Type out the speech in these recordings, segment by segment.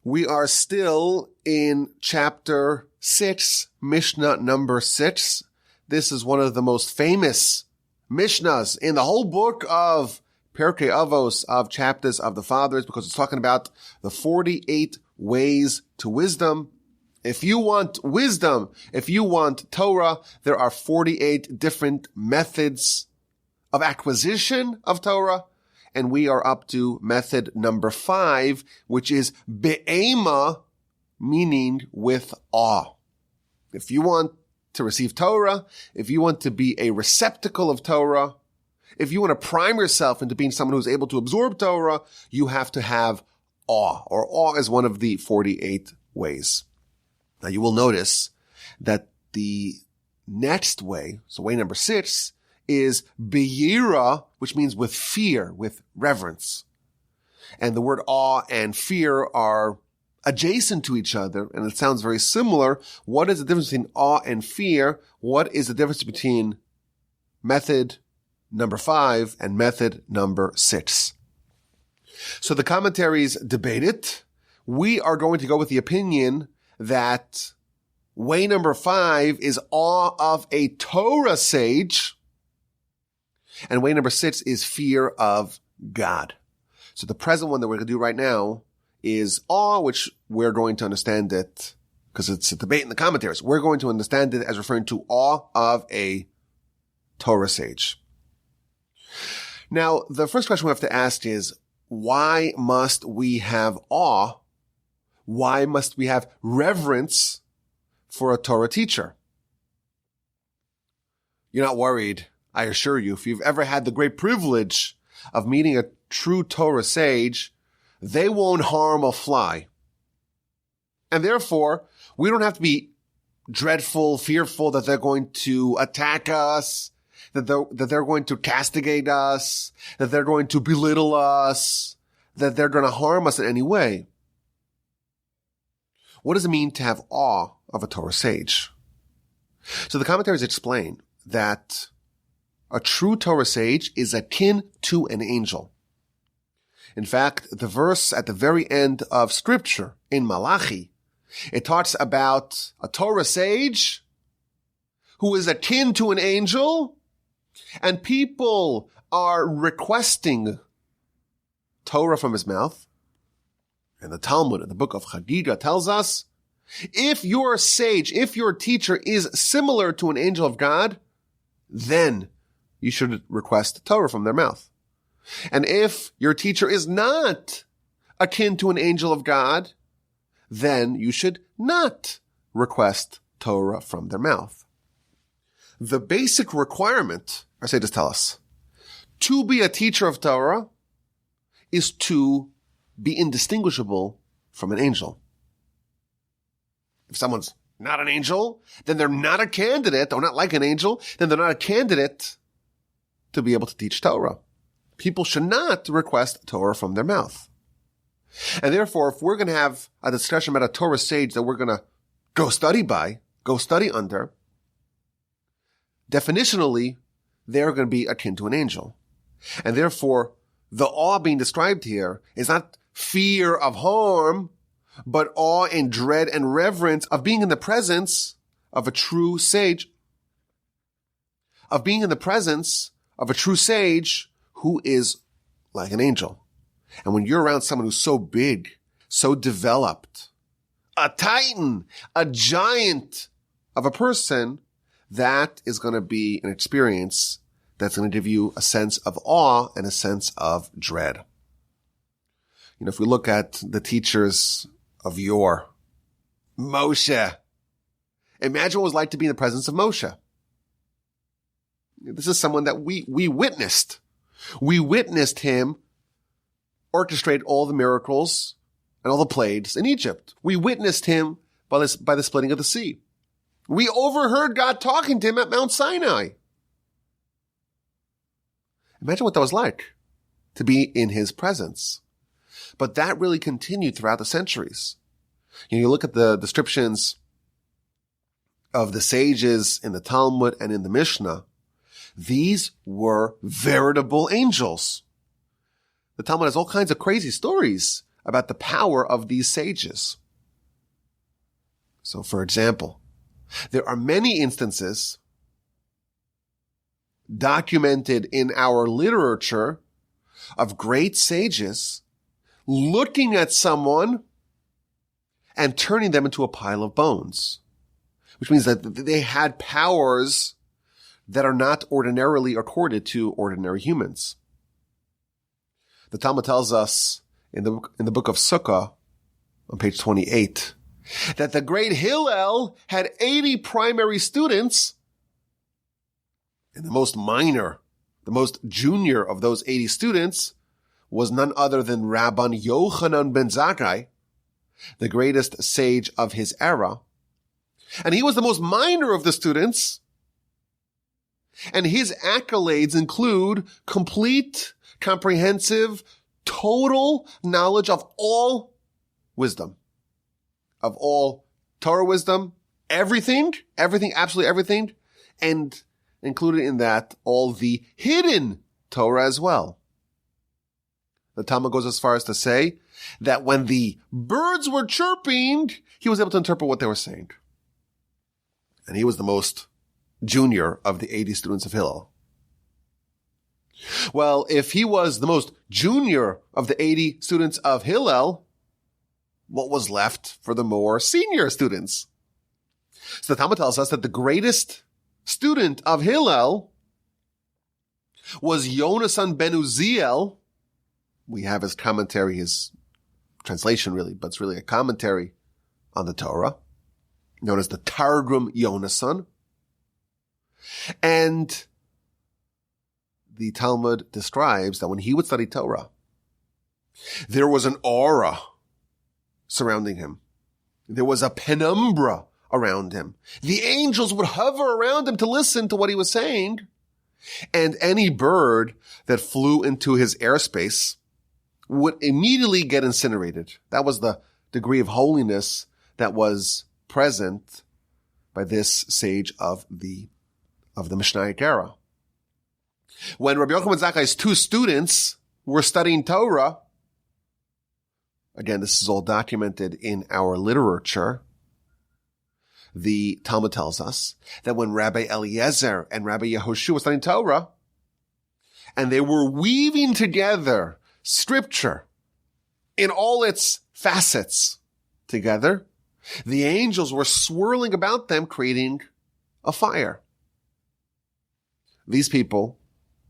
We are still in chapter 6, Mishnah number 6. This is one of the most famous Mishnahs in the whole book of Pirkei Avos, of chapters of the Fathers, because it's talking about the 48 ways to wisdom. If you want wisdom, if you want Torah, there are 48 different methods of acquisition of Torah. And we are up to method number 5, which is be'ema, meaning with awe. If you want to receive Torah, if you want to be a receptacle of Torah, if you want to prime yourself into being someone who's able to absorb Torah, you have to have awe, or awe is one of the 48 ways. Now you will notice that the next way, so way number 6, is beyira, which means with fear, with reverence. And the word awe and fear are adjacent to each other, and it sounds very similar. What is the difference between awe and fear? What is the difference between method number 5 and method number 6? So the commentaries debate it. We are going to go with the opinion that way number 5 is awe of a Torah sage, and way number 6 is fear of God. So the present one that we're going to do right now is awe, which we're going to understand it, because it's a debate in the commentaries. We're going to understand it as referring to awe of a Torah sage. Now, the first question we have to ask is, why must we have awe? Why must we have reverence for a Torah teacher? You're not worried, I assure you. If you've ever had the great privilege of meeting a true Torah sage, they won't harm a fly. And therefore, we don't have to be dreadful, fearful that they're going to attack us, that they're going to castigate us, that they're going to belittle us, that they're going to harm us in any way. What does it mean to have awe of a Torah sage? So the commentaries explain that a true Torah sage is akin to an angel. In fact, the verse at the very end of Scripture in Malachi, it talks about a Torah sage who is akin to an angel, and people are requesting Torah from his mouth. And the Talmud, in the book of Chagiga, tells us, if your sage, if your teacher is similar to an angel of God, then you should request Torah from their mouth. And if your teacher is not akin to an angel of God, then you should not request Torah from their mouth. The basic requirement, our sages tell us, to be a teacher of Torah is to be indistinguishable from an angel. If someone's not an angel, then they're not a candidate, or not like an angel, then they're not a candidate to be able to teach Torah. People should not request Torah from their mouth. And therefore, if we're going to have a discussion about a Torah sage that we're going to go study under, definitionally, they're going to be akin to an angel. And therefore, the awe being described here is not fear of harm, but awe and dread and reverence of being in the presence of a true sage, of being in the presence of a true sage who is like an angel. And when you're around someone who's so big, so developed, a titan, a giant of a person, that is going to be an experience that's going to give you a sense of awe and a sense of dread. You know, if we look at the teachers of yore, Moshe, imagine what it was like to be in the presence of Moshe. This is someone that we witnessed. We witnessed him orchestrate all the miracles and all the plagues in Egypt. We witnessed him by the splitting of the sea. We overheard God talking to him at Mount Sinai. Imagine what that was like to be in his presence. But that really continued throughout the centuries. You look at the descriptions of the sages in the Talmud and in the Mishnah. These were veritable angels. The Talmud has all kinds of crazy stories about the power of these sages. So, for example, there are many instances documented in our literature of great sages looking at someone and turning them into a pile of bones, which means that they had powers that are not ordinarily accorded to ordinary humans. The Talmud tells us in the book of Sukkah, on page 28, that the great Hillel had 80 primary students, and the most minor, the most junior of those 80 students was none other than Rabban Yochanan ben Zakkai, the greatest sage of his era. And he was the most minor of the students, and his accolades include complete, comprehensive, total knowledge of all wisdom, of all Torah wisdom, everything, absolutely everything, and included in that all the hidden Torah as well. The Talmud goes as far as to say that when the birds were chirping, he was able to interpret what they were saying. And he was the most junior of the 80 students of Hillel. Well, if he was the most junior of the 80 students of Hillel, what was left for the more senior students? So the Talmud tells us that the greatest student of Hillel was Yonasan ben Uziel. We have his commentary, his translation really, but it's really a commentary on the Torah, known as the Targum Yonasan. And the Talmud describes that when he would study Torah, there was an aura surrounding him. There was a penumbra around him. The angels would hover around him to listen to what he was saying. And any bird that flew into his airspace would immediately get incinerated. That was the degree of holiness that was present by this sage of the Mishnaic era. When Rabbi Yochanan ben Zakkai's two students were studying Torah, again, this is all documented in our literature, the Talmud tells us that when Rabbi Eliezer and Rabbi Yehoshua were studying Torah, and they were weaving together scripture in all its facets together, the angels were swirling about them, creating a fire. These people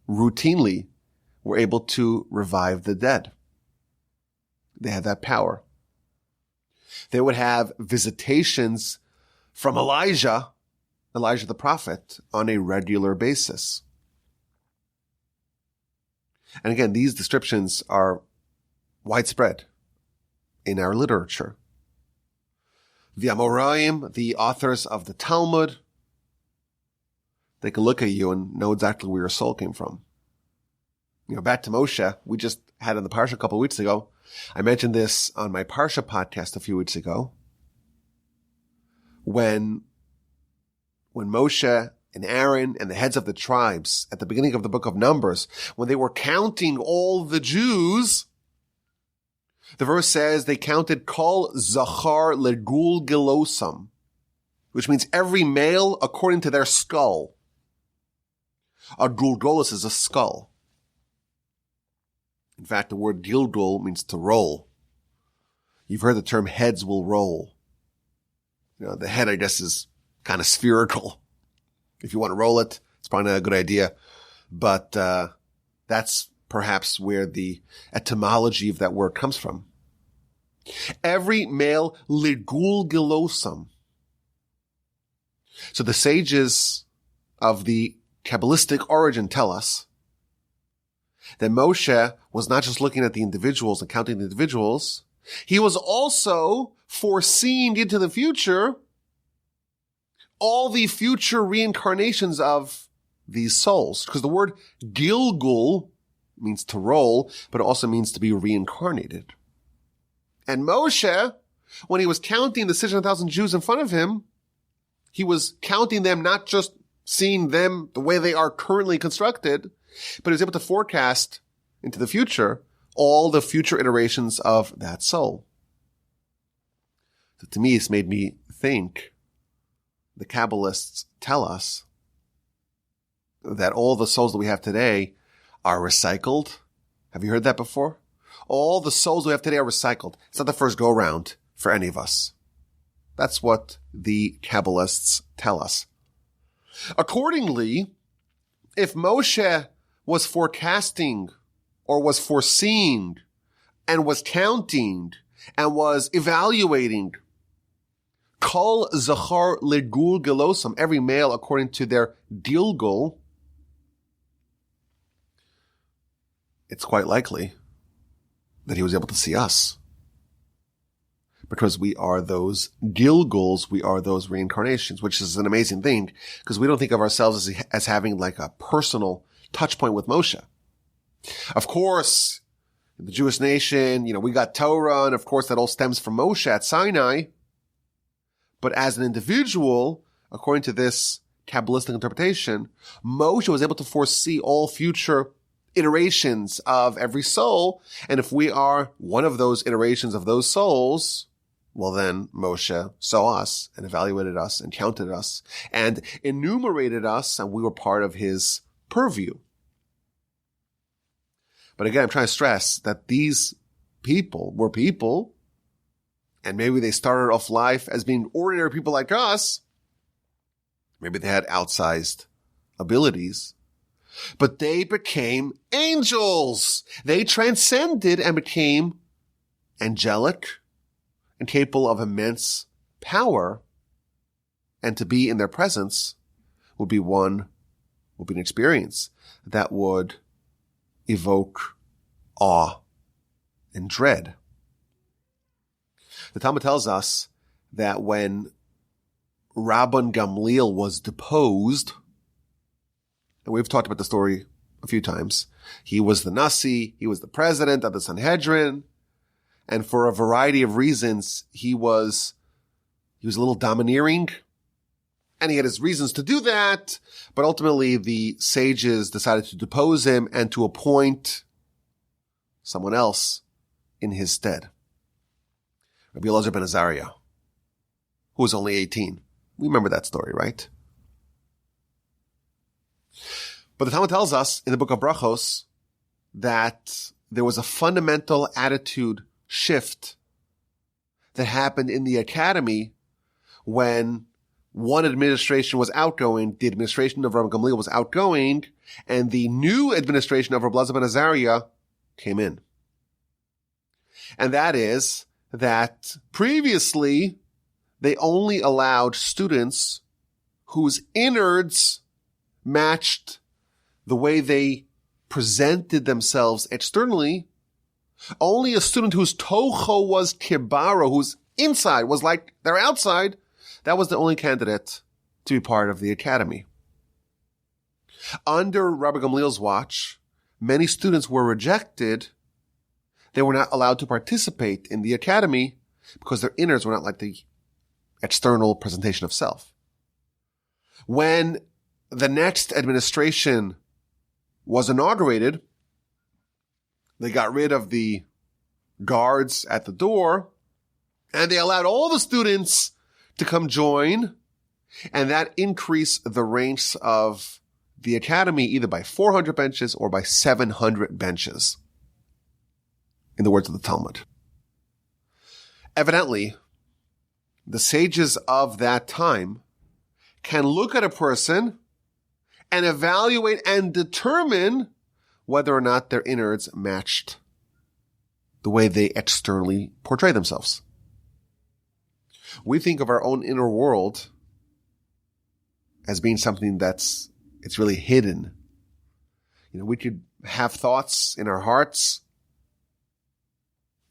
routinely were able to revive the dead. They had that power. They would have visitations from Elijah the prophet, on a regular basis. And again, these descriptions are widespread in our literature. The Amoraim, the authors of the Talmud, they can look at you and know exactly where your soul came from. Back to Moshe, we just had in the Parsha a couple of weeks ago. I mentioned this on my Parsha podcast a few weeks ago. When Moshe and Aaron and the heads of the tribes at the beginning of the book of Numbers, when they were counting all the Jews, the verse says they counted Kol Zachar Legul Gilosam, which means every male according to their skull. A Gulgolos is a skull. In fact, the word Gilgul means to roll. You've heard the term heads will roll. The head, I guess, is kind of spherical. If you want to roll it, it's probably not a good idea. But that's perhaps where the etymology of that word comes from. Every male ligul gilosam. So the sages of the Kabbalistic origin tell us that Moshe was not just looking at the individuals and counting the individuals. He was also foreseeing into the future all the future reincarnations of these souls. Because the word Gilgul means to roll, but it also means to be reincarnated. And Moshe, when he was counting the 600,000 Jews in front of him, he was counting them, not just seeing them the way they are currently constructed, but he was able to forecast into the future all the future iterations of that soul. So to me, it's made me think the Kabbalists tell us that all the souls that we have today are recycled. Have you heard that before? All the souls we have today are recycled. It's not the first go-round for any of us. That's what the Kabbalists tell us. Accordingly, if Moshe was forecasting or was foreseeing and was counting and was evaluating Kol Zachar Legul Gelosam, every male according to their Gilgul, it's quite likely that he was able to see us. Because we are those Gilguls, we are those reincarnations, which is an amazing thing, because we don't think of ourselves as having like a personal touch point with Moshe. Of course, in the Jewish nation, we got Torah, and of course that all stems from Moshe at Sinai. But as an individual, according to this Kabbalistic interpretation, Moshe was able to foresee all future iterations of every soul. And if we are one of those iterations of those souls, well then Moshe saw us and evaluated us and counted us and enumerated us, and we were part of his purview. But again, I'm trying to stress that these people were people, and maybe they started off life as being ordinary people like us. Maybe they had outsized abilities, but they became angels. They transcended and became angelic and capable of immense power. And to be in their presence would be an experience that would evoke awe and dread. The Talmud tells us that when Rabban Gamliel was deposed, and we've talked about the story a few times, he was the Nasi, he was the president of the Sanhedrin, and for a variety of reasons, he was a little domineering, and he had his reasons to do that, but ultimately the sages decided to depose him and to appoint someone else in his stead. Rabbi Elazar ben Azariah, who was only 18. We remember that story, right? But the Talmud tells us in the book of Brachos that there was a fundamental attitude shift that happened in the academy when one administration was outgoing, the administration of Rabban Gamliel was outgoing, and the new administration of Rabbi Elazar ben Azariah came in. And that is that previously they only allowed students whose innards matched the way they presented themselves externally. Only a student whose tocho was kibaro, whose inside was like their outside, that was the only candidate to be part of the academy. Under Rabbi Gamliel's watch, many students were rejected. They were not allowed to participate in the academy because their innards were not like the external presentation of self. When the next administration was inaugurated, they got rid of the guards at the door and they allowed all the students to come join, and that increased the ranks of the academy either by 400 benches or by 700 benches, in the words of the Talmud. Evidently, the sages of that time can look at a person and evaluate and determine whether or not their innards matched the way they externally portray themselves. We think of our own inner world as being something it's really hidden. We could have thoughts in our hearts.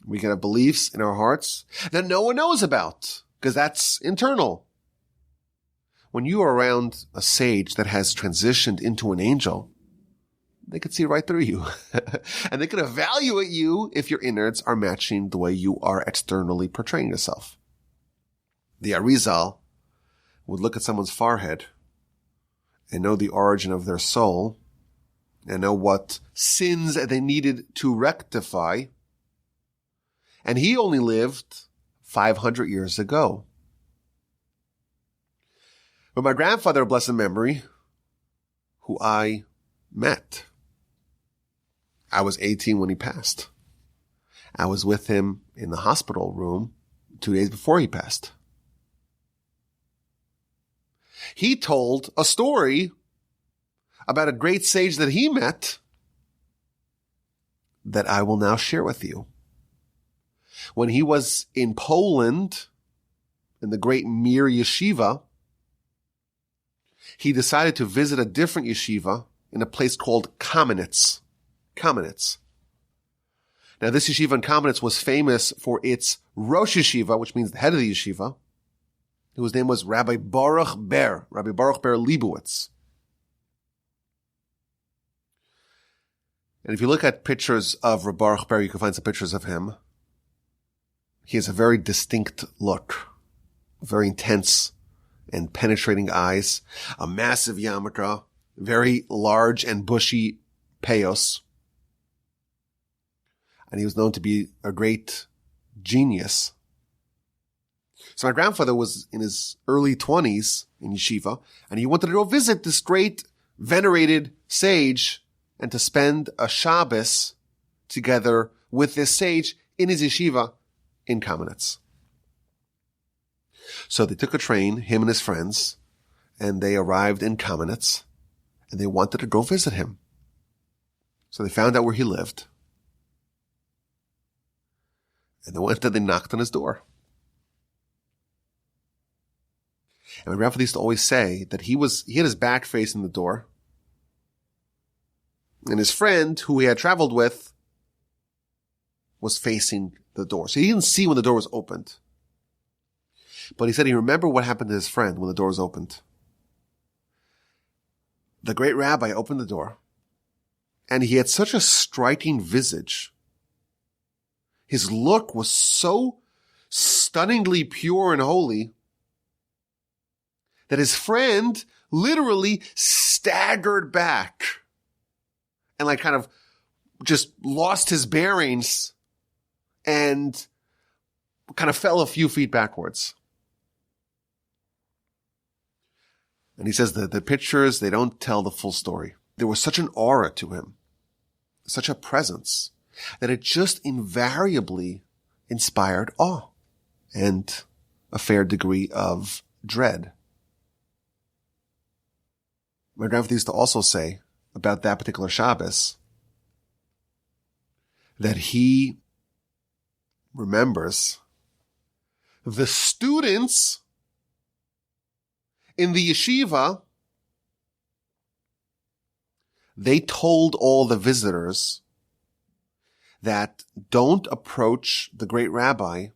We can have beliefs in our hearts that no one knows about because that's internal. When you are around a sage that has transitioned into an angel, they could see right through you and they could evaluate you if your innards are matching the way you are externally portraying yourself. The Arizal would look at someone's forehead and know the origin of their soul and know what sins they needed to rectify. And he only lived 500 years ago. But my grandfather of blessed memory, who I met, I was 18 when he passed. I was with him in the hospital room 2 days before he passed. He told a story about a great sage that he met that I will now share with you. When he was in Poland, in the great Mir Yeshiva, he decided to visit a different yeshiva in a place called Kamenetz. Kamenetz. Now, this yeshiva in Kamenetz was famous for its Rosh Yeshiva, which means the head of the yeshiva, whose name was Rabbi Baruch Ber Leibowitz. And if you look at pictures of Rabbi Baruch Ber, you can find some pictures of him. He has a very distinct look, very intense and penetrating eyes, a massive yarmulke, very large and bushy peyos. And he was known to be a great genius. So my grandfather was in his early 20s in yeshiva, and he wanted to go visit this great venerated sage and to spend a Shabbos together with this sage in his yeshiva in Kamenetz. So they took a train, him and his friends, and they arrived in Kamenetz, and they wanted to go visit him. So they found out where he lived, and they went and they knocked on his door. And my grandfather used to always say that he had his back facing the door, and his friend, who he had traveled with, was facing the door. So he didn't see when the door was opened. But he said he remembered what happened to his friend when the door was opened. The great rabbi opened the door, and he had such a striking visage. His look was so stunningly pure and holy that his friend literally staggered back and kind of just lost his bearings and kind of fell a few feet backwards. And he says that the pictures, they don't tell the full story. There was such an aura to him, such a presence, that it just invariably inspired awe and a fair degree of dread. My grandfather used to also say about that particular Shabbos that he remembers the students in the yeshiva, they told all the visitors that don't approach the great rabbi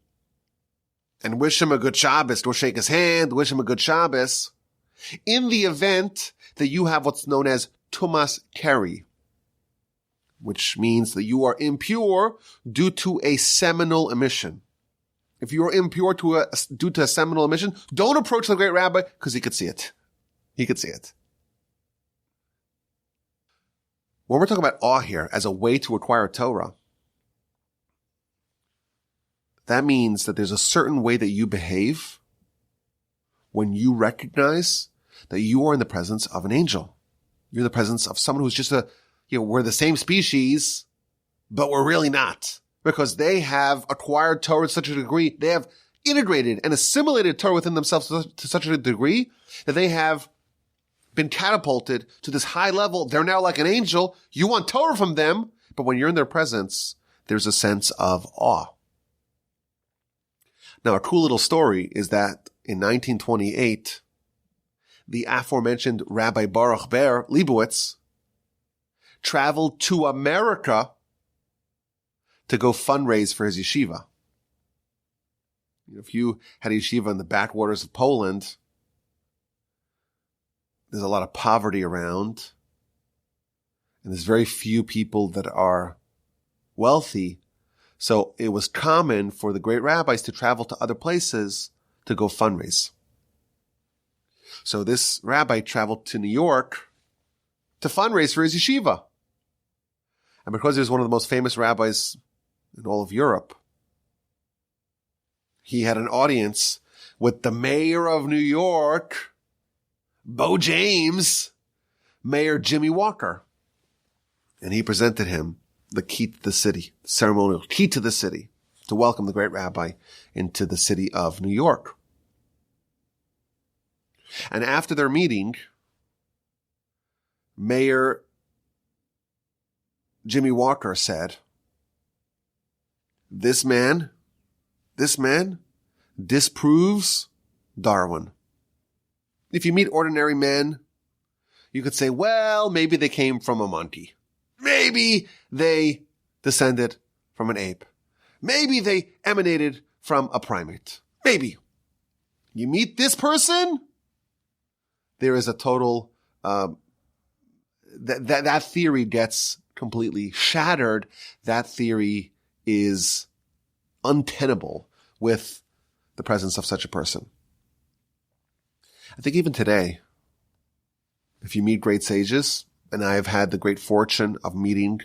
and wish him a good Shabbos, or shake his hand, wish him a good Shabbos, in the event that you have what's known as tumas keri, which means that you are impure due to a seminal emission. If you are impure due to a seminal emission, don't approach the great rabbi because he could see it. He could see it. When we're talking about awe here as a way to acquire Torah, that means that there's a certain way that you behave when you recognize that you are in the presence of an angel. You're in the presence of someone who's just we're the same species, but we're really not. Because they have acquired Torah to such a degree, they have integrated and assimilated Torah within themselves to such a degree that they have been catapulted to this high level. They're now like an angel. You want Torah from them, but when you're in their presence, there's a sense of awe. Now, a cool little story is that in 1928, the aforementioned Rabbi Baruch Ber Leibowitz traveled to America to go fundraise for his yeshiva. If you had a yeshiva in the backwaters of Poland, there's a lot of poverty around, and there's very few people that are wealthy. So it was common for the great rabbis to travel to other places to go fundraise. So this rabbi traveled to New York to fundraise for his yeshiva. And because he was one of the most famous rabbis in all of Europe, he had an audience with the mayor of New York, Bo James, Mayor Jimmy Walker. And he presented him the key to the city, the ceremonial key to the city, to welcome the great rabbi into the city of New York. And after their meeting, Mayor Jimmy Walker said, This man disproves Darwin. If you meet ordinary men, you could say, well, maybe they came from a monkey. Maybe they descended from an ape. Maybe they emanated from a primate. Maybe. You meet this person, there is a total, that theory gets completely shattered. That theory is untenable with the presence of such a person. I think even today, if you meet great sages, and I have had the great fortune of meeting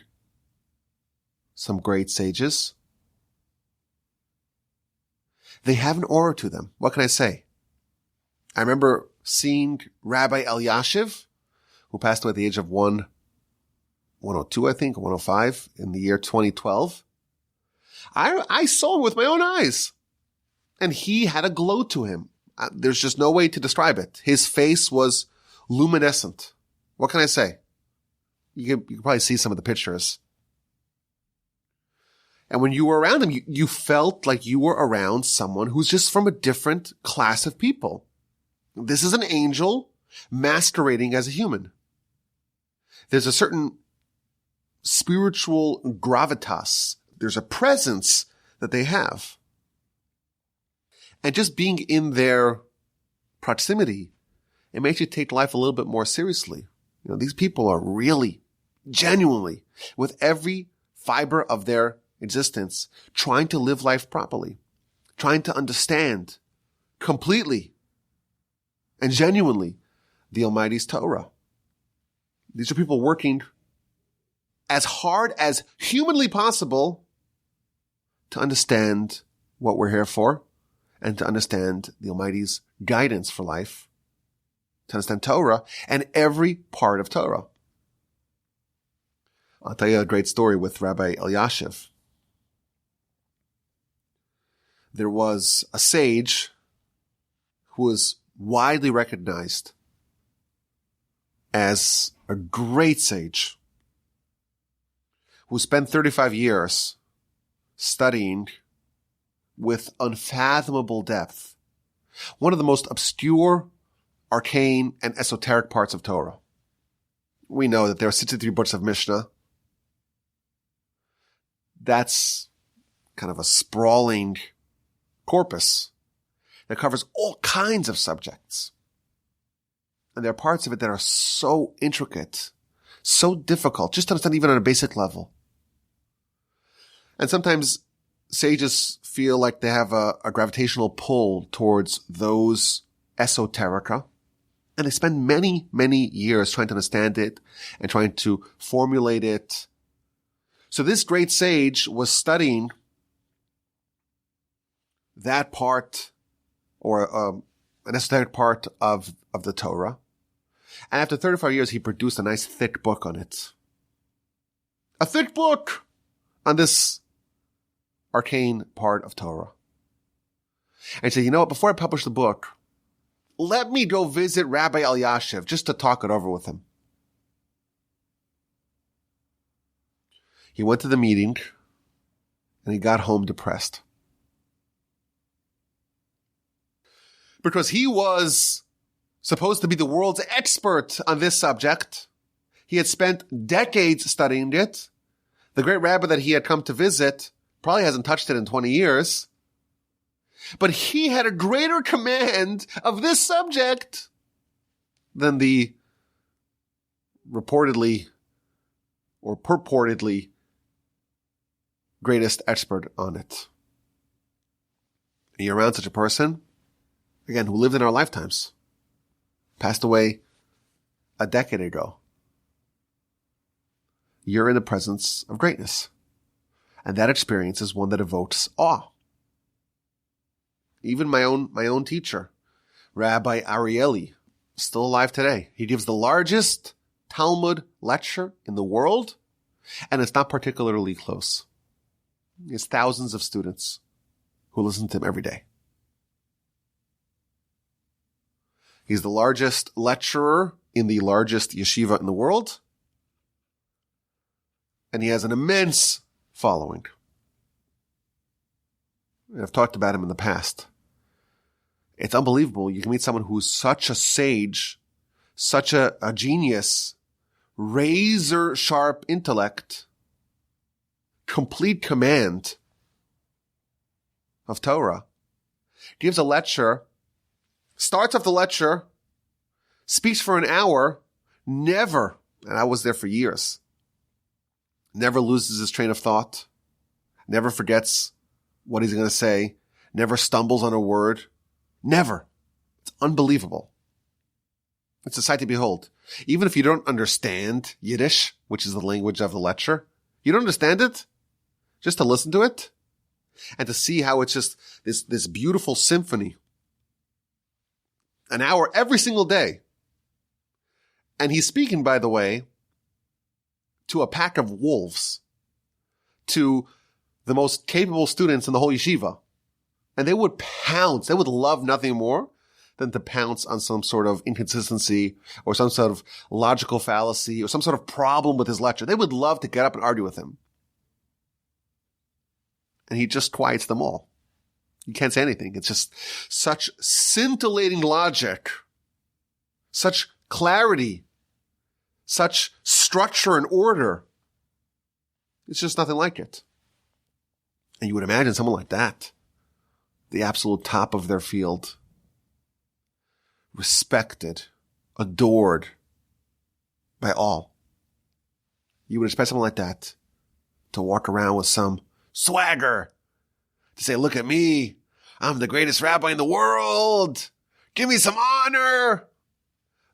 some great sages, they have an aura to them. What can I say? I remember seeing Rabbi Elyashiv, who passed away at the age of 102, I think, 105, in the year 2012. I saw him with my own eyes. And he had a glow to him. There's just no way to describe it. His face was luminescent. What can I say? You can probably see some of the pictures. And when you were around him, you felt like you were around someone who's just from a different class of people. This is an angel masquerading as a human. There's a certain spiritual gravitas. There's a presence that they have. And just being in their proximity, it makes you take life a little bit more seriously. You know, these people are really, genuinely, with every fiber of their existence, trying to live life properly, trying to understand completely and genuinely the Almighty's Torah. These are people working as hard as humanly possible to understand what we're here for and to understand the Almighty's guidance for life, to understand Torah and every part of Torah. I'll tell you a great story with Rabbi Elyashiv. There was a sage who was widely recognized as a great sage who spent 35 years studying with unfathomable depth one of the most obscure, arcane, and esoteric parts of Torah. We know that there are 63 books of Mishnah. That's kind of a sprawling corpus that covers all kinds of subjects. And there are parts of it that are so intricate, so difficult, just to understand even on a basic level. And sometimes sages feel like they have a gravitational pull towards those esoterica. And they spend many, many years trying to understand it and trying to formulate it. So this great sage was studying that part, or an esoteric part of the Torah. And after 35 years, he produced a nice thick book on it. A thick book on this arcane part of Torah. And he said, you know what, before I publish the book, let me go visit Rabbi Elyashiv just to talk it over with him. He went to the meeting and he got home depressed. Because he was supposed to be the world's expert on this subject. He had spent decades studying it. The great rabbi that he had come to visit probably hasn't touched it in 20 years. But he had a greater command of this subject than the reportedly or purportedly greatest expert on it. And you're around such a person, again, who lived in our lifetimes, passed away a decade ago. you're in the presence of greatness. And that experience is one that evokes awe. Even my own teacher, Rabbi Arieli, still alive today. He gives the largest Talmud lecture in the world, and it's not particularly close. He has thousands of students who listen to him every day. He's the largest lecturer in the largest yeshiva in the world, and he has an immense following. I've talked about him in the past. It's unbelievable. You can meet someone who's such a sage, such a genius, razor-sharp intellect, complete command of Torah, gives a lecture, starts off the lecture, speaks for an hour, never, and I was there for years, never loses his train of thought, never forgets what he's going to say, never stumbles on a word, never. It's unbelievable. It's a sight to behold. Even if you don't understand Yiddish, which is the language of the lecture, you don't understand it, just to listen to it and to see how it's just this beautiful symphony. An hour every single day. And he's speaking, by the way, to a pack of wolves, to the most capable students in the whole yeshiva. And they would pounce. They would love nothing more than to pounce on some sort of inconsistency or some sort of logical fallacy or some sort of problem with his lecture. They would love to get up and argue with him. And he just quiets them all. You can't say anything. It's just such scintillating logic, such clarity, such structure and order. It's just nothing like it. And you would imagine someone like that, the absolute top of their field, respected, adored by all. You would expect someone like that to walk around with some swagger, to say, look at me, I'm the greatest rabbi in the world, give me some honor.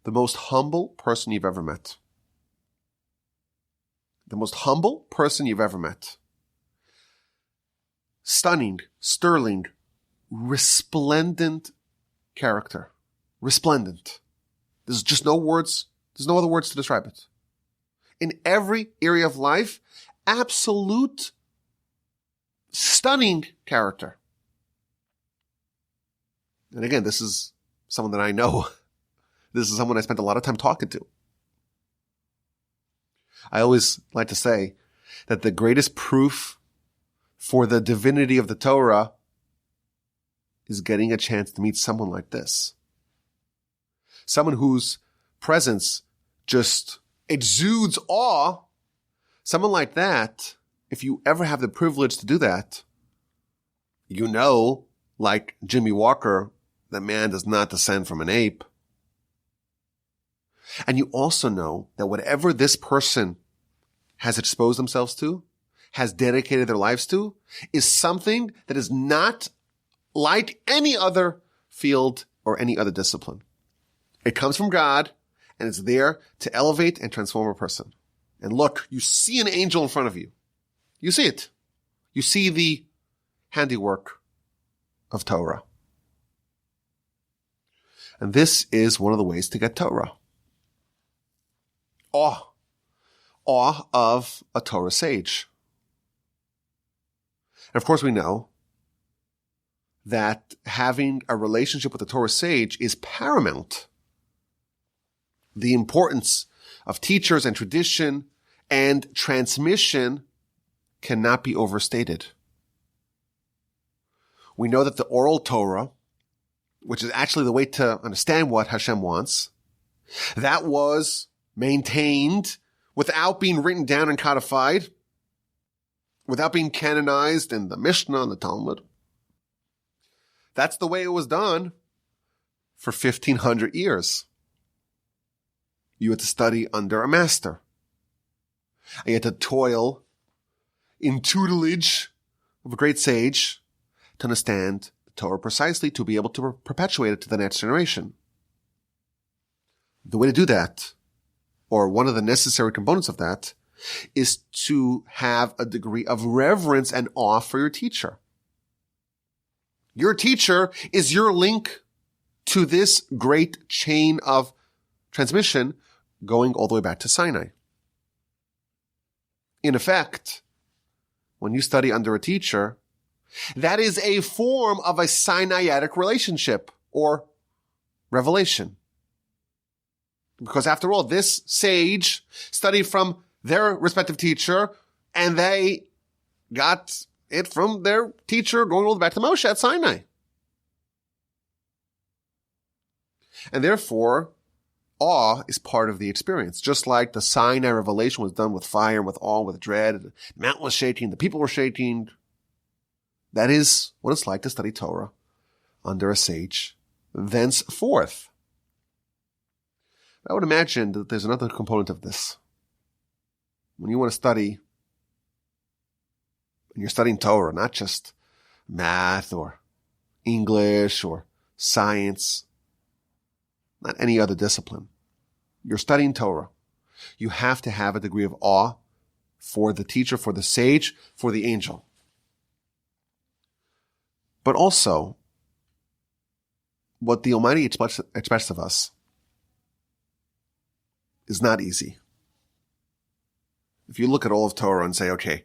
The most humble person you've ever met. The most humble person you've ever met. Stunning, sterling, resplendent character. Resplendent. There's just no words, there's no other words to describe it. In every area of life, absolute, stunning character. And again, this is someone that I know. This is someone I spent a lot of time talking to. I always like to say that the greatest proof for the divinity of the Torah is getting a chance to meet someone like this. Someone whose presence just exudes awe. Someone like that, if you ever have the privilege to do that, you know, like Jimmy Walker, that man does not descend from an ape. And you also know that whatever this person has exposed themselves to, has dedicated their lives to, is something that is not like any other field or any other discipline. It comes from God, and it's there to elevate and transform a person. And look, you see an angel in front of you. You see it. You see the handiwork of Torah. And this is one of the ways to get Torah. Awe. Awe of a Torah sage. And of course we know that having a relationship with a Torah sage is paramount. The importance of teachers and tradition and transmission cannot be overstated. We know that the oral Torah, which is actually the way to understand what Hashem wants, that was maintained without being written down and codified, without being canonized in the Mishnah and the Talmud. That's the way it was done for 1,500 years. You had to study under a master. And you had to toil in tutelage of a great sage to understand the Torah precisely, to be able to perpetuate it to the next generation. The way to do that, or one of the necessary components of that, is to have a degree of reverence and awe for your teacher. Your teacher is your link to this great chain of transmission going all the way back to Sinai. In effect, when you study under a teacher, that is a form of a Sinaitic relationship or revelation. Because after all, this sage studied from their respective teacher, and they got it from their teacher going all the way back to Moshe at Sinai. And therefore, awe is part of the experience. Just like the Sinai revelation was done with fire and with awe, with dread, the mountain was shaking, the people were shaking. That is what it's like to study Torah under a sage thenceforth. I would imagine that there's another component of this. When you want to study, and you're studying Torah, not just math or English or science, not any other discipline. You're studying Torah. You have to have a degree of awe for the teacher, for the sage, for the angel. But also, what the Almighty expects of us is not easy. If you look at all of Torah and say, okay,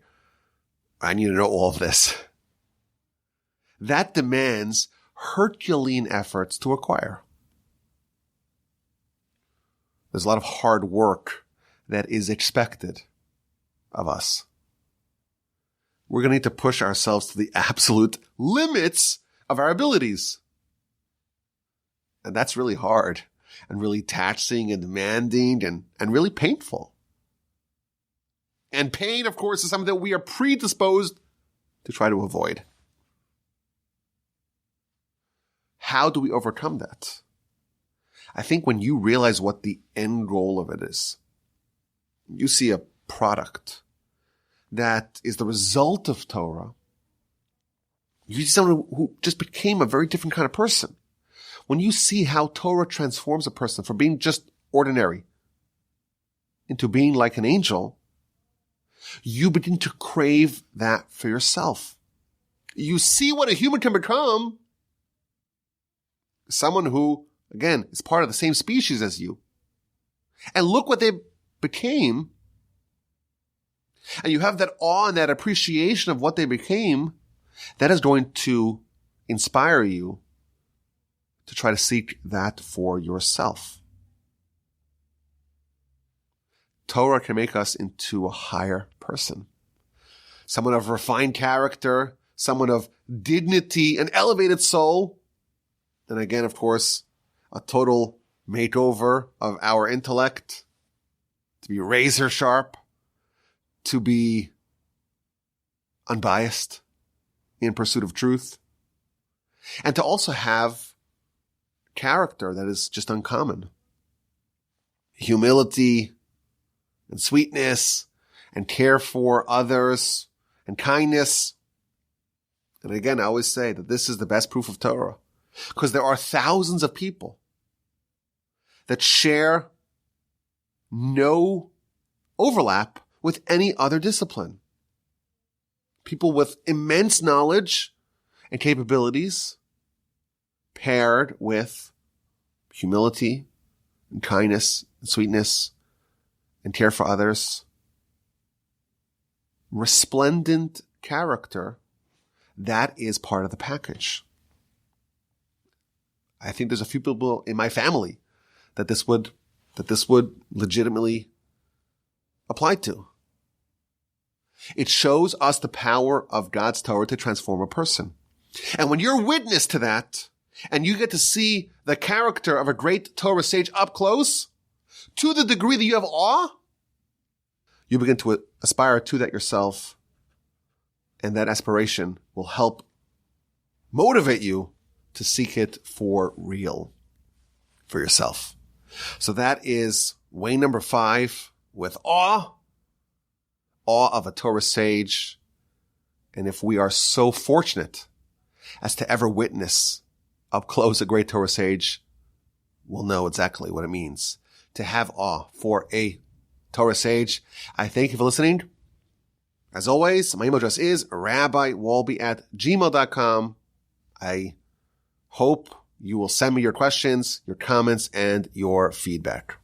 I need to know all of this, that demands Herculean efforts to acquire. There's a lot of hard work that is expected of us. We're going to need to push ourselves to the absolute limits of our abilities. And that's really hard and really taxing and demanding and really painful. And pain, of course, is something that we are predisposed to try to avoid. How do we overcome that? I think when you realize what the end goal of it is, you see a product that is the result of Torah, you see someone who just became a very different kind of person. When you see how Torah transforms a person from being just ordinary into being like an angel, you begin to crave that for yourself. You see what a human can become. Someone who, again, is part of the same species as you. And look what they became. And you have that awe and that appreciation of what they became. That is going to inspire you to try to seek that for yourself. Torah can make us into a higher person. Someone of refined character, someone of dignity, an elevated soul. And again, of course, a total makeover of our intellect, to be razor sharp, to be unbiased in pursuit of truth, and to also have character that is just uncommon. Humility and sweetness and care for others and kindness. And again, I always say that this is the best proof of Torah, because there are thousands of people that share no overlap with any other discipline. People with immense knowledge and capabilities paired with humility and kindness and sweetness and care for others. Resplendent character, that is part of the package. I think there's a few people in my family that this would legitimately apply to. It shows us the power of God's Torah to transform a person. And when you're witness to that, and you get to see the character of a great Torah sage up close, to the degree that you have awe, you begin to aspire to that yourself. And that aspiration will help motivate you to seek it for real, for yourself. So that is way number 5, with awe of a Torah sage. And if we are so fortunate as to ever witness up close a great Torah sage, we'll know exactly what it means to have awe for a Torah Sage. I thank you for listening. As always, my email address is rabbiwolbe@gmail.com. I hope you will send me your questions, your comments, and your feedback.